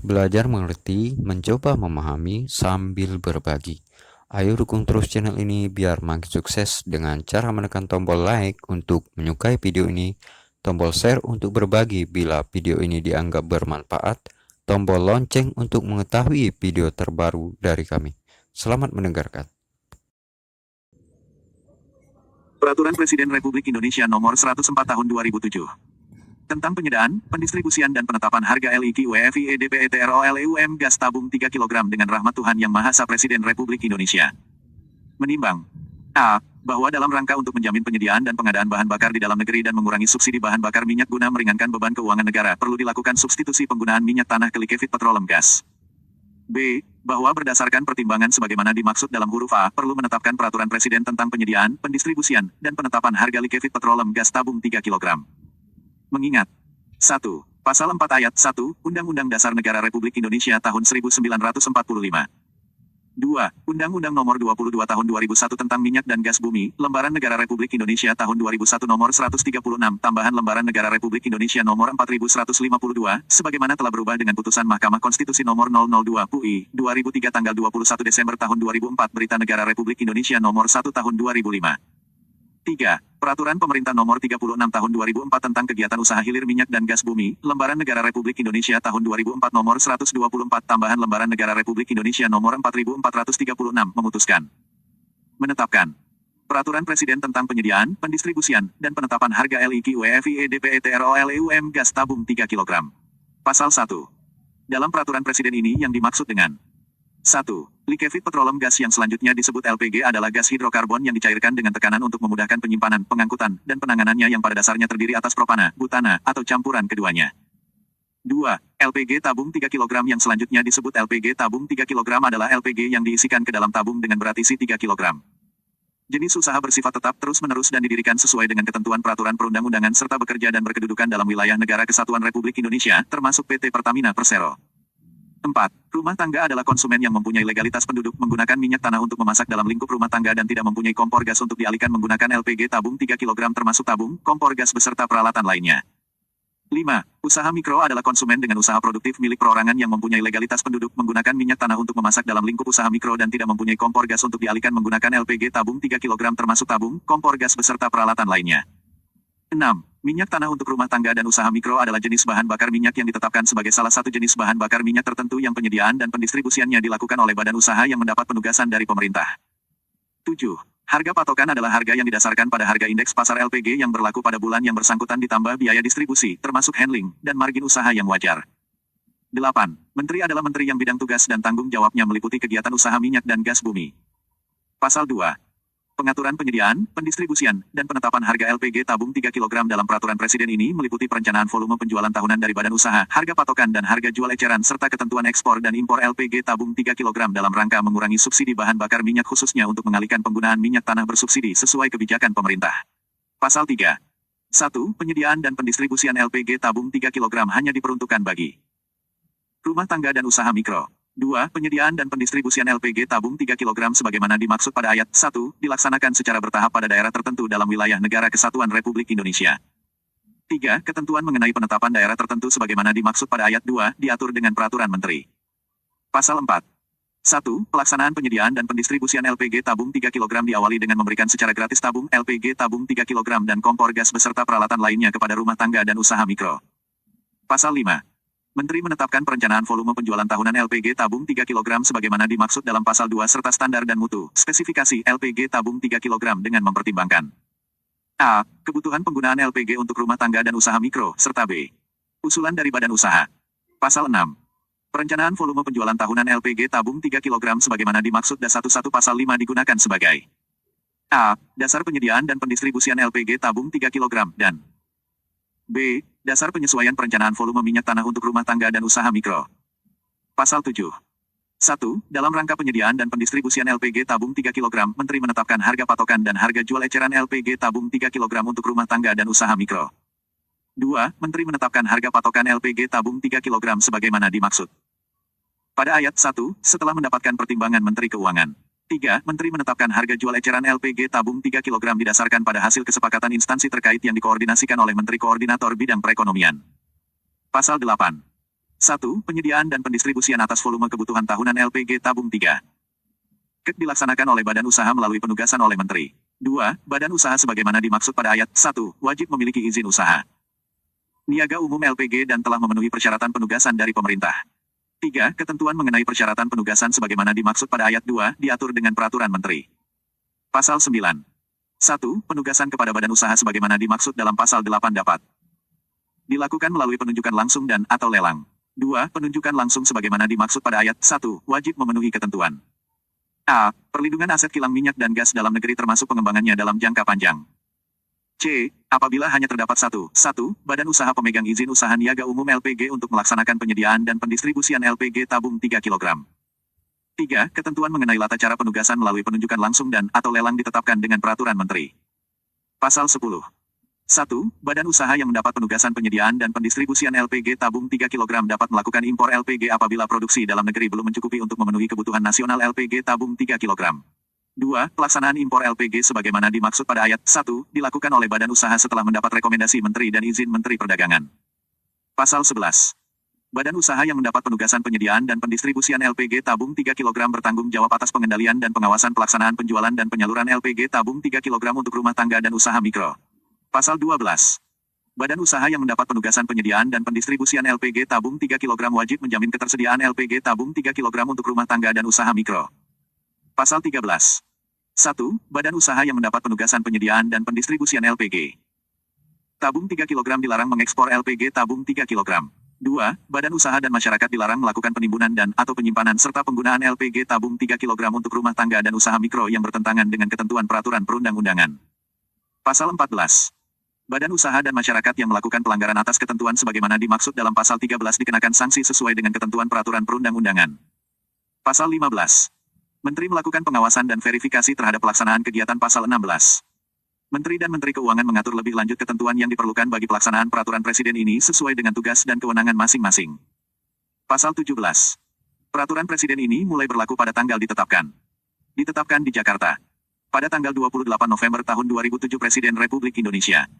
Belajar mengerti, mencoba memahami, sambil berbagi. Ayo dukung terus channel ini biar makin sukses dengan cara menekan tombol like untuk menyukai video ini, tombol share untuk berbagi bila video ini dianggap bermanfaat, tombol lonceng untuk mengetahui video terbaru dari kami. Selamat mendengarkan. Peraturan Presiden Republik Indonesia Nomor 104 Tahun 2007 tentang penyediaan, pendistribusian dan penetapan harga LIQ WFI EDP ETROLEUM gas tabung 3 kg dengan rahmat Tuhan Yang Maha Esa Presiden Republik Indonesia. Menimbang A. Bahwa dalam rangka untuk menjamin penyediaan dan pengadaan bahan bakar di dalam negeri dan mengurangi subsidi bahan bakar minyak guna meringankan beban keuangan negara perlu dilakukan substitusi penggunaan minyak tanah ke liquefied petroleum gas. B. Bahwa berdasarkan pertimbangan sebagaimana dimaksud dalam huruf A, perlu menetapkan peraturan Presiden tentang penyediaan, pendistribusian, dan penetapan harga liquefied petroleum gas tabung 3 kg. Mengingat 1. Pasal 4 ayat 1, Undang-Undang Dasar Negara Republik Indonesia tahun 1945. 2. Undang-Undang Nomor 22 Tahun 2001 tentang Minyak dan Gas Bumi, Lembaran Negara Republik Indonesia tahun 2001 Nomor 136, tambahan Lembaran Negara Republik Indonesia Nomor 4152, sebagaimana telah berubah dengan putusan Mahkamah Konstitusi Nomor 002 UI, 2003 tanggal 21 Desember tahun 2004 Berita Negara Republik Indonesia Nomor 1 tahun 2005. 3. Peraturan Pemerintah Nomor 36 Tahun 2004 tentang Kegiatan Usaha Hilir Minyak dan Gas Bumi, Lembaran Negara Republik Indonesia tahun 2004 Nomor 124 tambahan Lembaran Negara Republik Indonesia Nomor 4436 memutuskan menetapkan Peraturan Presiden tentang Penyediaan, Pendistribusian, dan Penetapan Harga LIQ WFI EDP ETROLEUM gas tabung 3 kg. Pasal 1. Dalam Peraturan Presiden ini yang dimaksud dengan 1. Liquefied petroleum gas yang selanjutnya disebut LPG adalah gas hidrokarbon yang dicairkan dengan tekanan untuk memudahkan penyimpanan, pengangkutan, dan penanganannya yang pada dasarnya terdiri atas propana, butana, atau campuran keduanya. 2. LPG tabung 3 kg yang selanjutnya disebut LPG tabung 3 kg adalah LPG yang diisikan ke dalam tabung dengan berat isi 3 kg. Jenis usaha bersifat tetap terus-menerus dan didirikan sesuai dengan ketentuan peraturan perundang-undangan serta bekerja dan berkedudukan dalam wilayah Negara Kesatuan Republik Indonesia, termasuk PT Pertamina Persero. 4. Rumah tangga adalah konsumen yang mempunyai legalitas penduduk menggunakan minyak tanah untuk memasak dalam lingkup rumah tangga dan tidak mempunyai kompor gas untuk dialihkan menggunakan LPG tabung 3 kg termasuk tabung, kompor gas beserta peralatan lainnya. 5. Usaha mikro adalah konsumen dengan usaha produktif milik perorangan yang mempunyai legalitas penduduk menggunakan minyak tanah untuk memasak dalam lingkup usaha mikro dan tidak mempunyai kompor gas untuk dialihkan menggunakan LPG tabung 3 kg termasuk tabung, kompor gas beserta peralatan lainnya. 6. Minyak tanah untuk rumah tangga dan usaha mikro adalah jenis bahan bakar minyak yang ditetapkan sebagai salah satu jenis bahan bakar minyak tertentu yang penyediaan dan pendistribusiannya dilakukan oleh badan usaha yang mendapat penugasan dari pemerintah. 7. Harga patokan adalah harga yang didasarkan pada harga indeks pasar LPG yang berlaku pada bulan yang bersangkutan ditambah biaya distribusi, termasuk handling, dan margin usaha yang wajar. 8. Menteri adalah menteri yang bidang tugas dan tanggung jawabnya meliputi kegiatan usaha minyak dan gas bumi. Pasal 2. Pengaturan penyediaan, pendistribusian, dan penetapan harga LPG tabung 3 kg dalam peraturan Presiden ini meliputi perencanaan volume penjualan tahunan dari badan usaha, harga patokan dan harga jual eceran serta ketentuan ekspor dan impor LPG tabung 3 kg dalam rangka mengurangi subsidi bahan bakar minyak khususnya untuk mengalihkan penggunaan minyak tanah bersubsidi sesuai kebijakan pemerintah. Pasal 3. 1. Penyediaan dan pendistribusian LPG tabung 3 kg hanya diperuntukkan bagi rumah tangga dan usaha mikro. 2. Penyediaan dan pendistribusian LPG tabung 3 kg sebagaimana dimaksud pada ayat 1, dilaksanakan secara bertahap pada daerah tertentu dalam wilayah Negara Kesatuan Republik Indonesia. 3. Ketentuan mengenai penetapan daerah tertentu sebagaimana dimaksud pada ayat 2, diatur dengan Peraturan Menteri. Pasal 4. 1. Pelaksanaan penyediaan dan pendistribusian LPG tabung 3 kg diawali dengan memberikan secara gratis tabung LPG tabung 3 kg dan kompor gas beserta peralatan lainnya kepada rumah tangga dan usaha mikro. Pasal 5. Menteri menetapkan perencanaan volume penjualan tahunan LPG tabung 3 kg sebagaimana dimaksud dalam pasal 2 serta standar dan mutu, spesifikasi LPG tabung 3 kg dengan mempertimbangkan A. Kebutuhan penggunaan LPG untuk rumah tangga dan usaha mikro, serta B. Usulan dari badan usaha. Pasal 6. Perencanaan volume penjualan tahunan LPG tabung 3 kg sebagaimana dimaksud das 11 pasal 5 digunakan sebagai A. Dasar penyediaan dan pendistribusian LPG tabung 3 kg dan B. Dasar penyesuaian perencanaan volume minyak tanah untuk rumah tangga dan usaha mikro. Pasal 7. 1. Dalam rangka penyediaan dan pendistribusian LPG tabung 3 kg, Menteri menetapkan harga patokan dan harga jual eceran LPG tabung 3 kg untuk rumah tangga dan usaha mikro. 2. Menteri menetapkan harga patokan LPG tabung 3 kg sebagaimana dimaksud pada ayat 1, setelah mendapatkan pertimbangan Menteri Keuangan. 3. Menteri menetapkan harga jual eceran LPG tabung 3 kg berdasarkan pada hasil kesepakatan instansi terkait yang dikoordinasikan oleh Menteri Koordinator Bidang Perekonomian. Pasal 8. 1. Penyediaan dan pendistribusian atas volume kebutuhan tahunan LPG tabung 3. Dilaksanakan oleh badan usaha melalui penugasan oleh Menteri. 2. Badan usaha sebagaimana dimaksud pada ayat 1, wajib memiliki izin usaha niaga umum LPG dan telah memenuhi persyaratan penugasan dari pemerintah. 3. Ketentuan mengenai persyaratan penugasan sebagaimana dimaksud pada ayat 2 diatur dengan peraturan Menteri. Pasal 9. 1. Penugasan kepada badan usaha sebagaimana dimaksud dalam pasal 8 dapat dilakukan melalui penunjukan langsung dan atau lelang. 2. Penunjukan langsung sebagaimana dimaksud pada ayat 1 wajib memenuhi ketentuan. A. Perlindungan aset kilang minyak dan gas dalam negeri termasuk pengembangannya dalam jangka panjang. C. Apabila hanya terdapat 1. Badan usaha pemegang izin usaha niaga umum LPG untuk melaksanakan penyediaan dan pendistribusian LPG tabung 3 kg. 3. Ketentuan mengenai tata cara penugasan melalui penunjukan langsung dan atau lelang ditetapkan dengan peraturan Menteri. Pasal 10. 1. Badan usaha yang mendapat penugasan penyediaan dan pendistribusian LPG tabung 3 kg dapat melakukan impor LPG apabila produksi dalam negeri belum mencukupi untuk memenuhi kebutuhan nasional LPG tabung 3 kg. 2. Pelaksanaan impor LPG sebagaimana dimaksud pada ayat 1 dilakukan oleh badan usaha setelah mendapat rekomendasi Menteri dan izin Menteri Perdagangan. Pasal 11. Badan usaha yang mendapat penugasan penyediaan dan pendistribusian LPG tabung 3 kg bertanggung jawab atas pengendalian dan pengawasan pelaksanaan penjualan dan penyaluran LPG tabung 3 kg untuk rumah tangga dan usaha mikro. Pasal 12. Badan usaha yang mendapat penugasan penyediaan dan pendistribusian LPG tabung 3 kg wajib menjamin ketersediaan LPG tabung 3 kg untuk rumah tangga dan usaha mikro. Pasal 13. 1. Badan usaha yang mendapat penugasan penyediaan dan pendistribusian LPG tabung 3 kg dilarang mengekspor LPG tabung 3 kg. 2. Badan usaha dan masyarakat dilarang melakukan penimbunan dan atau penyimpanan serta penggunaan LPG tabung 3 kg untuk rumah tangga dan usaha mikro yang bertentangan dengan ketentuan peraturan perundang-undangan. Pasal 14. Badan usaha dan masyarakat yang melakukan pelanggaran atas ketentuan sebagaimana dimaksud dalam pasal 13 dikenakan sanksi sesuai dengan ketentuan peraturan perundang-undangan. Pasal 15. Menteri melakukan pengawasan dan verifikasi terhadap pelaksanaan kegiatan pasal 16. Menteri dan Menteri Keuangan mengatur lebih lanjut ketentuan yang diperlukan bagi pelaksanaan peraturan Presiden ini sesuai dengan tugas dan kewenangan masing-masing. Pasal 17. Peraturan Presiden ini mulai berlaku pada tanggal ditetapkan. Ditetapkan di Jakarta. Pada tanggal 28 November tahun 2007 Presiden Republik Indonesia.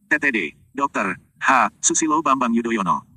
TTD, Dr. H. Susilo Bambang Yudhoyono.